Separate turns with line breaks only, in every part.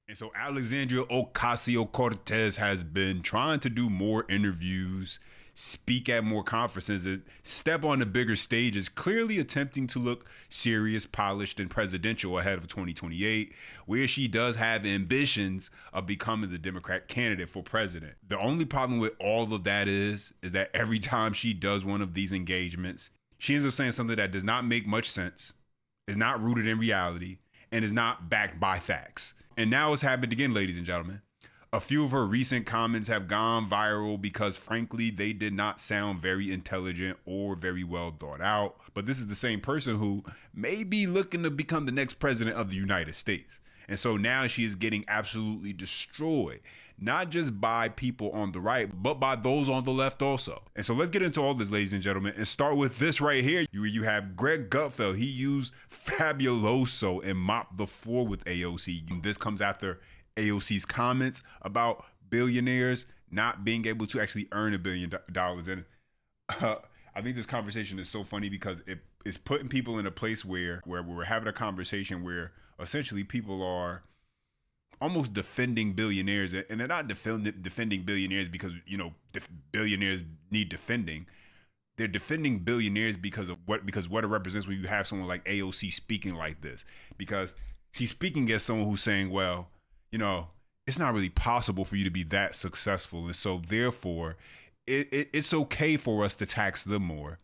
And so Alexandria Ocasio-Cortez has been trying to do more interviews, speak at more conferences, and step on the bigger stages, clearly attempting to look serious, polished, and presidential ahead of 2028, where she does have ambitions of becoming the Democrat candidate for president. The only problem with all of that is that every time she does one of these engagements, she ends up saying something that does not make much sense, is not rooted in reality, and is not backed by facts. And now it's happened again, ladies and gentlemen. A few of her recent comments have gone viral because, frankly, they did not sound very intelligent or very well thought out. But this is the same person who may be looking to become the next president of the United States. And so now she is getting absolutely destroyed, not just by people on the right, but by those on the left also. And so let's get into all this, ladies and gentlemen, and start with this right here. You have Greg Gutfeld. He used Fabuloso and mopped the floor with AOC. And this comes after AOC's comments about billionaires not being able to actually earn $1 billion. And I think this conversation is so funny because it's putting people in a place where we're having a conversation where essentially people are almost defending billionaires, and they're not defending billionaires because, billionaires need defending. They're defending billionaires because what it represents when you have someone like AOC speaking like this, because he's speaking as someone who's saying, well, it's not really possible for you to be that successful. And so therefore it's okay for us to tax them more.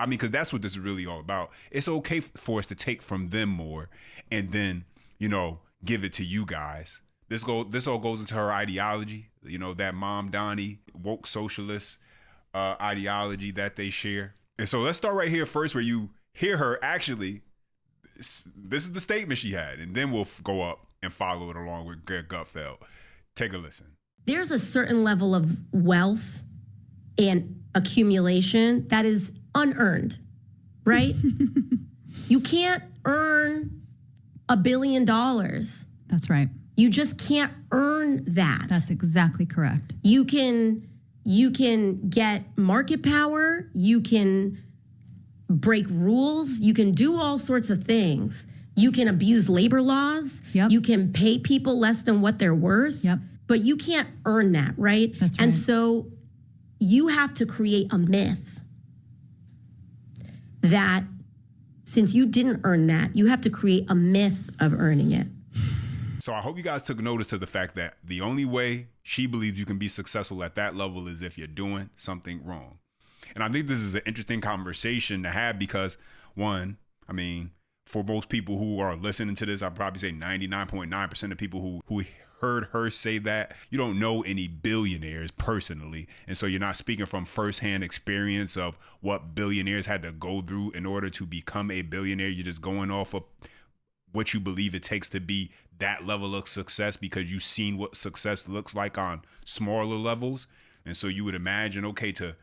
Because that's what this is really all about. It's okay for us to take from them more and then, give it to you guys. This all goes into her ideology, that Mom Donnie woke socialist ideology that they share. And so let's start right here first, where you hear her actually. This is the statement she had, and then we'll go up and follow it along with Greg Gutfeld. Take a listen.
There's a certain level of wealth and accumulation that is unearned, right? You can't earn $1 billion.
That's right.
You just can't earn that.
That's exactly correct.
You can get market power, you can break rules, you can do all sorts of things. You can abuse labor laws,
Yep.
You can pay people less than what they're worth,
Yep.
But you can't earn that, right?
That's right.
And so you have to create a myth that since you didn't earn that, you have to create a myth of earning it.
So I hope you guys took notice to the fact that the only way she believes you can be successful at that level is if you're doing something wrong. And I think this is an interesting conversation to have because, one, for most people who are listening to this, I'd probably say 99.9% of people who heard her say that, you don't know any billionaires personally. And so you're not speaking from firsthand experience of what billionaires had to go through in order to become a billionaire. You're just going off of what you believe it takes to be that level of success because you've seen what success looks like on smaller levels. And so you would imagine, okay, to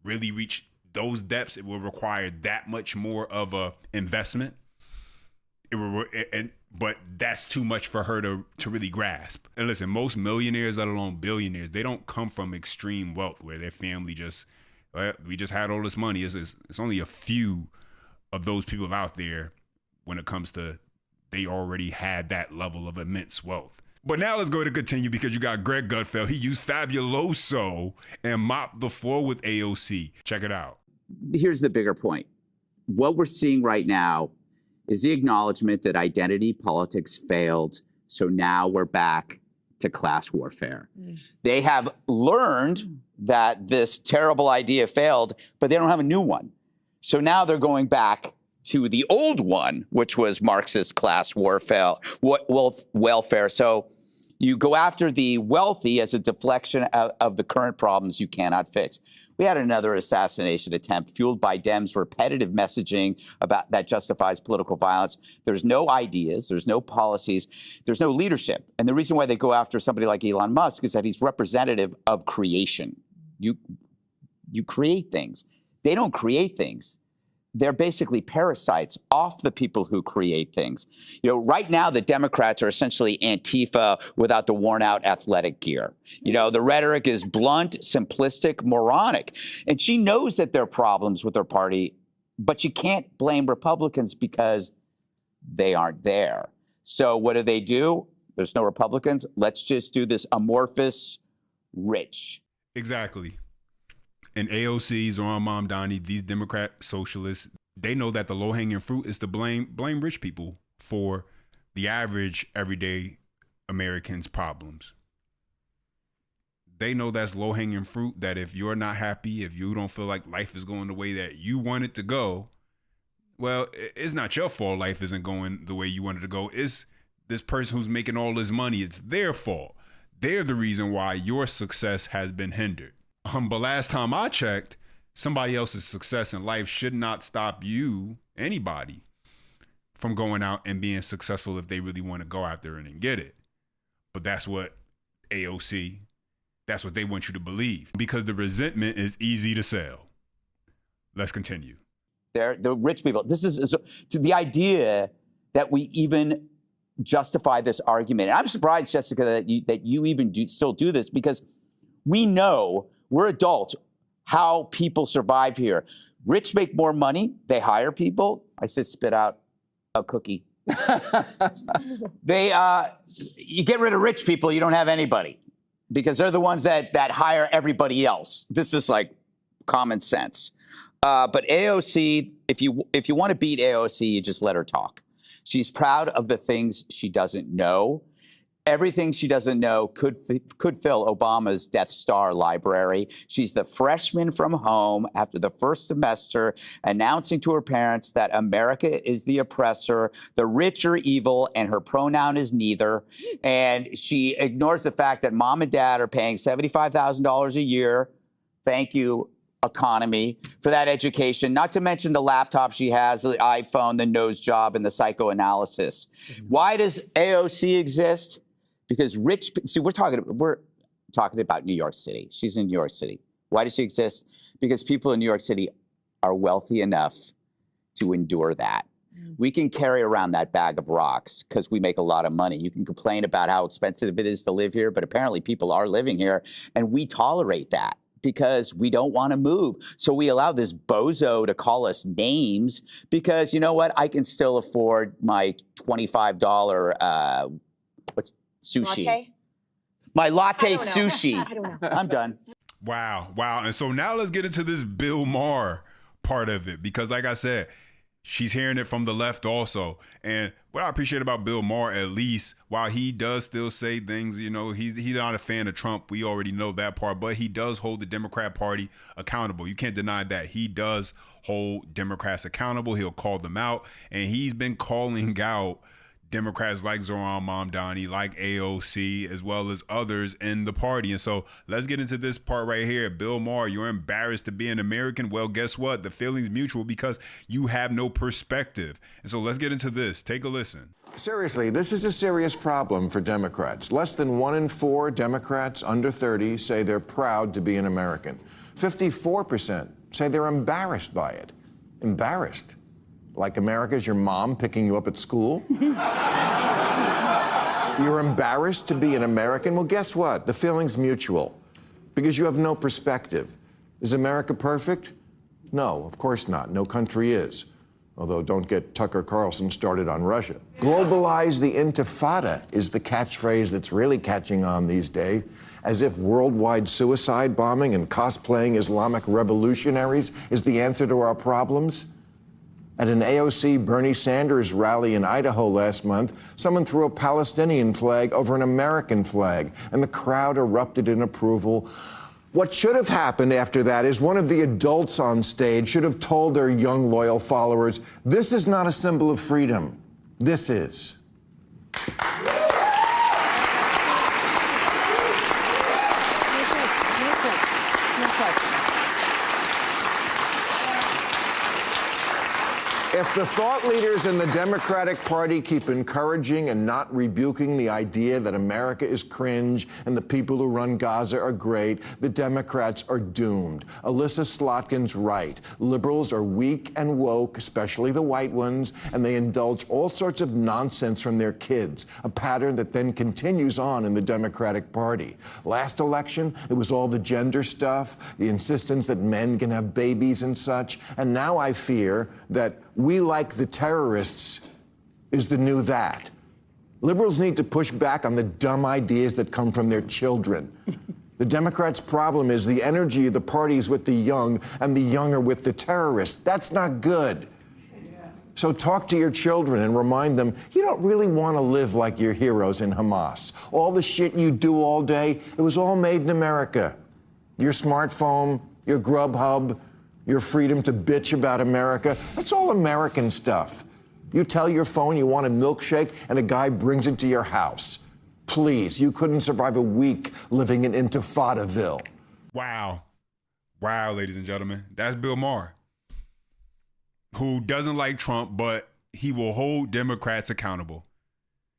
really reach those depths, it will require that much more of a investment. But that's too much for her to really grasp. And listen, most millionaires, let alone billionaires, they don't come from extreme wealth where their family just, we just had all this money. It's only a few of those people out there when it comes to they already had that level of immense wealth. But now let's go to continue because you got Greg Gutfeld. He used Fabuloso and mopped the floor with AOC. Check it out.
Here's the bigger point. What we're seeing right now is the acknowledgement that identity politics failed. So now we're back to class warfare. They have learned that this terrible idea failed, but they don't have a new one. So now they're going back to the old one, which was Marxist class warfare, welfare. So you go after the wealthy as a deflection of the current problems you cannot fix. We had another assassination attempt fueled by Dems' repetitive messaging about that justifies political violence. There's no ideas, there's no policies, there's no leadership. And the reason why they go after somebody like Elon Musk is that he's representative of creation. You create things. They don't create things. They're basically parasites off the people who create things. Right now, the Democrats are essentially Antifa without the worn-out athletic gear. The rhetoric is blunt, simplistic, moronic. And she knows that there are problems with her party, but she can't blame Republicans because they aren't there. So what do? There's no Republicans. Let's just do this amorphous rich.
Exactly. And AOC, Zoran Mamdani, these Democrat socialists, they know that the low-hanging fruit is to blame rich people for the average everyday American's problems. They know that's low-hanging fruit, that if you're not happy, if you don't feel like life is going the way that you want it to go, well, it's not your fault life isn't going the way you want it to go. It's this person who's making all this money. It's their fault. They're the reason why your success has been hindered. But last time I checked, somebody else's success in life should not stop you, anybody, from going out and being successful if they really want to go out there and get it. But that's what AOC, that's what they want you to believe, because the resentment is easy to sell. Let's continue.
They're the rich people. This is the idea that we even justify this argument. And I'm surprised, Jessica, that you even still do this, because we know, we're adults, how people survive here. Rich make more money. They hire people. I just spit out a cookie. You get rid of rich people, you don't have anybody, because they're the ones that hire everybody else. This is like common sense. But AOC, if you want to beat AOC, you just let her talk. She's proud of the things she doesn't know. Everything she doesn't know could fill Obama's Death Star library. She's the freshman from home after the first semester, announcing to her parents that America is the oppressor, the rich are evil, and her pronoun is neither. And she ignores the fact that mom and dad are paying $75,000 a year. Thank you, economy, for that education, not to mention the laptop she has, the iPhone, the nose job, and the psychoanalysis. Why does AOC exist? Because we're talking about New York City. She's in New York City. Why does she exist? Because people in New York City are wealthy enough to endure that. We can carry around that bag of rocks because we make a lot of money. You can complain about how expensive it is to live here, but apparently people are living here, and we tolerate that because we don't want to move. So we allow this bozo to call us names because, you know what? I can still afford my $25, sushi.
Latte?
My latte
I don't know.
sushi.
I don't know.
I'm done.
Wow. And so now let's get into this Bill Maher part of it, because like I said, she's hearing it from the left also. And what I appreciate about Bill Maher, at least, while he does still say things, you know, he's not a fan of Trump. We already know that part, but he does hold the Democrat Party accountable. You can't deny that. He does hold Democrats accountable. He'll call them out. And he's been calling out Democrats like Zoran Mamdani, like AOC, as well as others in the party. And so let's get into this part right here. Bill Maher, you're embarrassed to be an American. Well, guess what? The feeling's mutual because you have no perspective. And so let's get into this. Take a listen.
Seriously, this is a serious problem for Democrats. Less than 1 in 4 Democrats under 30 say they're proud to be an American. 54% say they're embarrassed by it. Embarrassed. Like America's your mom picking you up at school? You're embarrassed to be an American? Well, guess what? The feeling's mutual because you have no perspective. Is America perfect? No, of course not. No country is. Although don't get Tucker Carlson started on Russia. Globalize the intifada is the catchphrase that's really catching on these days, as if worldwide suicide bombing and cosplaying Islamic revolutionaries is the answer to our problems. At an AOC Bernie Sanders rally in Idaho last month, someone threw a Palestinian flag over an American flag, and the crowd erupted in approval. What should have happened after that is one of the adults on stage should have told their young, loyal followers, this is not a symbol of freedom. This is. If the thought leaders in the Democratic Party keep encouraging and not rebuking the idea that America is cringe and the people who run Gaza are great, the Democrats are doomed. Alyssa Slotkin's right. Liberals are weak and woke, especially the white ones, and they indulge all sorts of nonsense from their kids, a pattern that then continues on in the Democratic Party. Last election, it was all the gender stuff, the insistence that men can have babies and such, and now I fear that we like the terrorists is the new that. Liberals need to push back on the dumb ideas that come from their children. The Democrats' problem is the energy of the parties with the young and the young are with the terrorists. That's not good. So talk to your children and remind them, you don't really want to live like your heroes in Hamas. All the shit you do all day, it was all made in America. Your smartphone, your Grubhub, your freedom to bitch about America, that's all American stuff. You tell your phone you want a milkshake and a guy brings it to your house. Please, you couldn't survive a week living in Intifadaville.
Wow. Wow, ladies and gentlemen. That's Bill Maher, who doesn't like Trump, but he will hold Democrats accountable.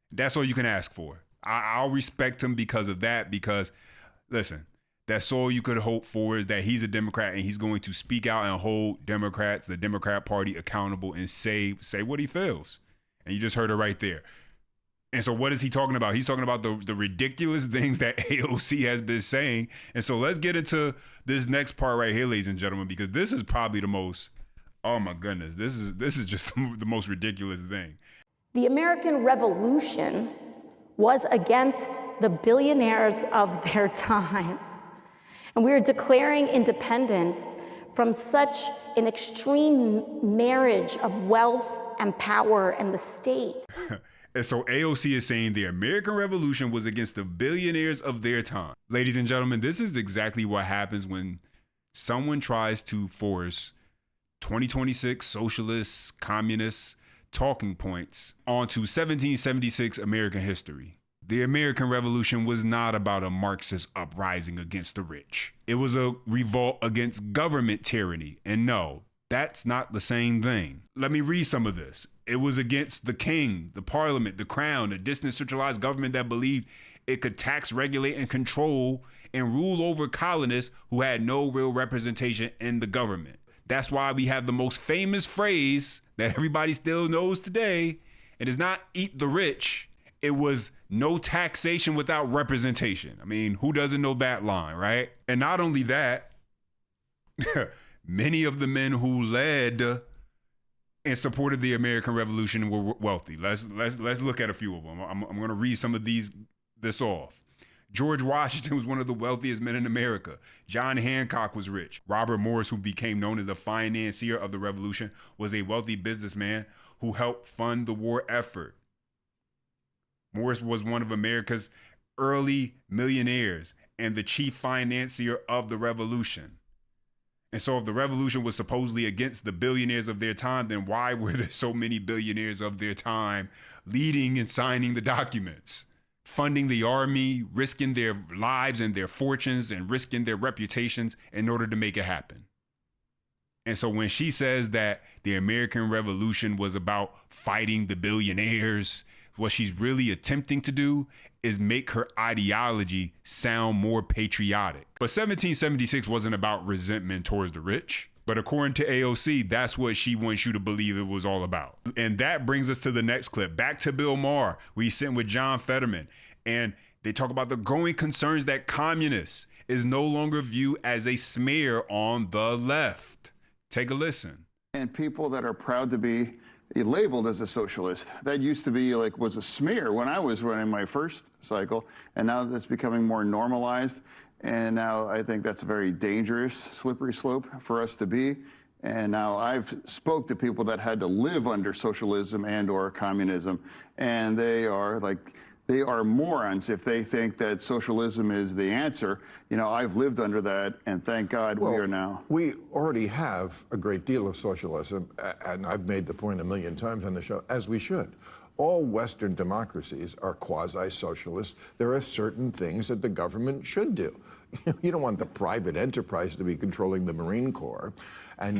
That's all you can ask for. I'll respect him because of that, because, listen, that's all you could hope for, is that he's a Democrat and he's going to speak out and hold Democrats, the Democrat Party, accountable and say what he feels. And you just heard it right there. And so what is he talking about? He's talking about the ridiculous things that AOC has been saying. And so let's get into this next part right here, ladies and gentlemen, because this is probably the most, oh my goodness, this is just the most ridiculous thing.
The American Revolution was against the billionaires of their time. And we are declaring independence from such an extreme marriage of wealth and power and the state.
And so AOC is saying the American Revolution was against the billionaires of their time. Ladies and gentlemen, this is exactly what happens when someone tries to force 2026 socialists, communists, talking points onto 1776 American history. The American Revolution was not about a Marxist uprising against the rich. It was a revolt against government tyranny. And no, that's not the same thing. Let me read some of this. It was against the king, the parliament, the crown, a distant centralized government that believed it could tax, regulate, and control and rule over colonists who had no real representation in the government. That's why we have the most famous phrase that everybody still knows today. It is not eat the rich. It was no taxation without representation. I mean, who doesn't know that line, right? And not only that, many of the men who led and supported the American Revolution were wealthy. Let's look at a few of them. I'm going to read some of this off. George Washington was one of the wealthiest men in America. John Hancock was rich. Robert Morris, who became known as the financier of the Revolution, was a wealthy businessman who helped fund the war effort. Morris was one of America's early millionaires and the chief financier of the Revolution. And so if the Revolution was supposedly against the billionaires of their time, then why were there so many billionaires of their time leading and signing the documents, funding the army, risking their lives and their fortunes and risking their reputations in order to make it happen? And so when she says that the American Revolution was about fighting the billionaires, what she's really attempting to do is make her ideology sound more patriotic. But 1776 wasn't about resentment towards the rich. But according to AOC, that's what she wants you to believe it was all about. And that brings us to the next clip. Back to Bill Maher, where he's sitting with John Fetterman. And they talk about the growing concerns that communists is no longer viewed as a smear on the left. Take a listen.
And people that are proud to be labeled as a socialist. That used to be was a smear when I was running my first cycle, and now that's becoming more normalized. And now I think that's a very dangerous, slippery slope for us to be. And now I've spoke to people that had to live under socialism and or communism, and they are morons if they think that socialism is the answer. You know, I've lived under that, and thank God we are now.
We already have a great deal of socialism, and I've made the point a million times on the show, as we should. All Western democracies are quasi-socialist. There are certain things that the government should do. You don't want the private enterprise to be controlling the Marine Corps, and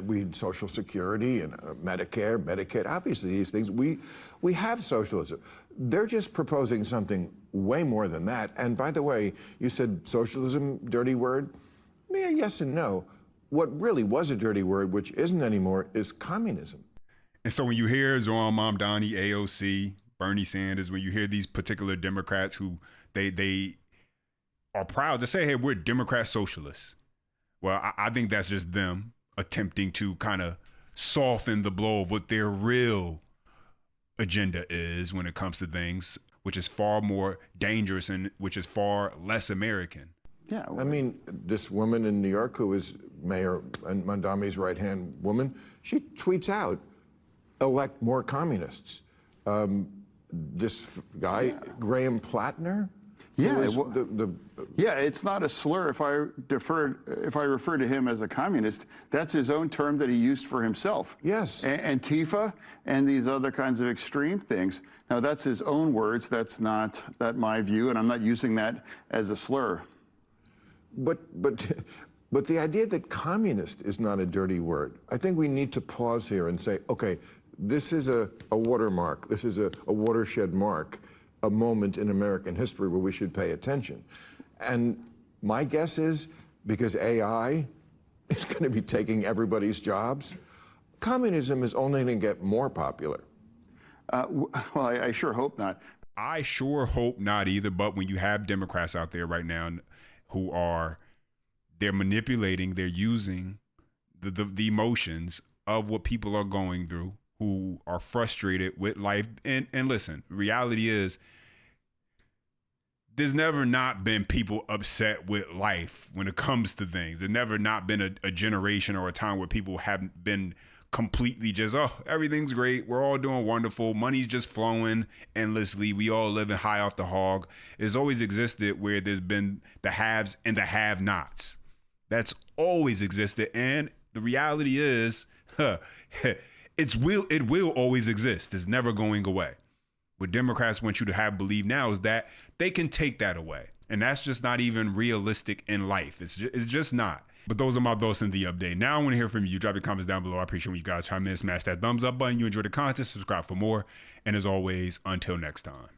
we need Social Security and Medicare, Medicaid. Obviously, these things, we have socialism. They're just proposing something way more than that. And by the way, you said socialism, dirty word? Yeah, yes and no. What really was a dirty word, which isn't anymore, is communism.
And so when you hear Zoran Mamdani, AOC, Bernie Sanders, when you hear these particular Democrats who they are proud to say, hey, we're Democrat socialists. Well, I think that's just them attempting to kind of soften the blow of what their real agenda is when it comes to things, which is far more dangerous and which is far less American.
Yeah.
I mean, this woman in New York who is Mayor Mondami's right-hand woman, she tweets out, elect more communists. This guy, Graham Plattner,
Yeah,
who is
yeah, it's not a slur if I refer to him as a communist. That's his own term that he used for himself.
Yes.
Antifa and these other kinds of extreme things. Now that's his own words. That's not my view, and I'm not using that as a slur.
But the idea that communist is not a dirty word, I think we need to pause here and say, okay, this is a watermark. This is a watershed mark, a moment in American history where we should pay attention. And my guess is, because AI is going to be taking everybody's jobs, communism is only going to get more popular.
Well, I sure hope not.
I sure hope not either, but when you have Democrats out there right now who they're manipulating, they're using the emotions of what people are going through, who are frustrated with life. And listen, reality is there's never not been people upset with life when it comes to things. There's never not been a generation or a time where people haven't been completely just, oh, everything's great. We're all doing wonderful. Money's just flowing endlessly. We all living high off the hog. It's always existed where there's been the haves and the have-nots. That's always existed. And the reality is, it will always exist. It's never going away. What Democrats want you to have believe now is that they can take that away. And that's just not even realistic in life. It's just not. But those are my thoughts in the update. Now I want to hear from you. Drop your comments down below. I appreciate when you guys chime in. Smash that thumbs up button. You enjoy the content. Subscribe for more. And as always, until next time.